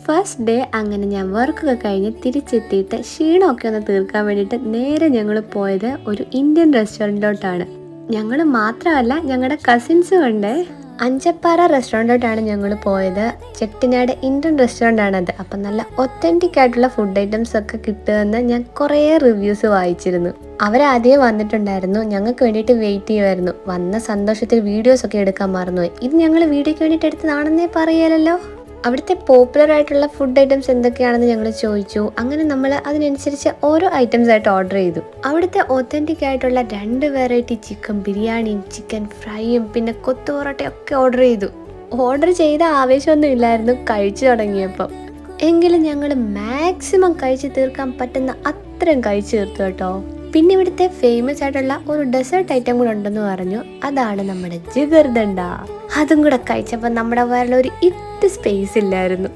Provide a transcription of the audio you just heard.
First day അങ്ങനെ ഞാൻ വർക്കൊക്കെ കഴിഞ്ഞ് തിരിച്ചെത്തിയിട്ട് ക്ഷീണമൊക്കെ ഒന്ന് തീർക്കാൻ വേണ്ടിയിട്ട് നേരെ ഞങ്ങൾ പോയത് ഒരു ഇന്ത്യൻ റെസ്റ്റോറൻറ്റിലോട്ടാണ്. ഞങ്ങൾ മാത്രമല്ല, ഞങ്ങളുടെ കസിൻസും ഉണ്ട്. അഞ്ചപ്പാറ റെസ്റ്റോറൻറ്റിലോട്ടാണ് ഞങ്ങൾ പോയത്. ചെട്ടിനാട് ഇന്ത്യൻ റെസ്റ്റോറൻ്റ് ആണത്. അപ്പം നല്ല ഒത്തൻറ്റിക് ആയിട്ടുള്ള ഫുഡ് ഐറ്റംസ് ഒക്കെ കിട്ടുമെന്ന് ഞാൻ കുറേ റിവ്യൂസ് വായിച്ചിരുന്നു. അവരാദ്യമേ വന്നിട്ടുണ്ടായിരുന്നു, ഞങ്ങൾക്ക് വേണ്ടിയിട്ട് വെയിറ്റ് ചെയ്യുമായിരുന്നു. വന്ന സന്തോഷത്തിൽ വീഡിയോസൊക്കെ എടുക്കാൻ മറന്നുപോയി. ഇത് ഞങ്ങൾ വീഡിയോയ്ക്ക് വേണ്ടിയിട്ട് എടുത്തതാണെന്നേ പറയാലല്ലോ. അവിടുത്തെ പോപ്പുലർ ആയിട്ടുള്ള ഫുഡ് ഐറ്റംസ് എന്തൊക്കെയാണെന്ന് ഞങ്ങൾ ചോദിച്ചു. അങ്ങനെ നമ്മൾ അതിനനുസരിച്ച് ഓരോ ഐറ്റംസ് ആയിട്ട് ഓർഡർ ചെയ്തു. അവിടുത്തെ ഒത്തൻറ്റിക് ആയിട്ടുള്ള 2 വെറൈറ്റി ചിക്കൻ ബിരിയാണിയും ചിക്കൻ ഫ്രൈയും പിന്നെ കൊത്തു പൊറോട്ടയൊക്കെ ഓർഡർ ചെയ്തു. ഓർഡർ ചെയ്ത ആവേശമൊന്നും ഇല്ലായിരുന്നു കഴിച്ചു തുടങ്ങിയപ്പം. എങ്കിലും ഞങ്ങൾ മാക്സിമം കഴിച്ച് തീർക്കാൻ പറ്റുന്ന അത്രയും കഴിച്ചു തീർത്തു കേട്ടോ. പിന്നെ ഇവിടുത്തെ ഫേമസ് ആയിട്ടുള്ള ഒരു ഡെസേർട്ട് ഐറ്റം കൂടെ ഉണ്ടെന്ന് പറഞ്ഞു. അതാണ് നമ്മുടെ ജിഗർദണ്ഡ. അതും കൂടെ കഴിച്ചപ്പോൾ നമ്മുടെ വയറിൽ ഒരു ഇറ്റ് സ്പേസ് ഇല്ലായിരുന്നു.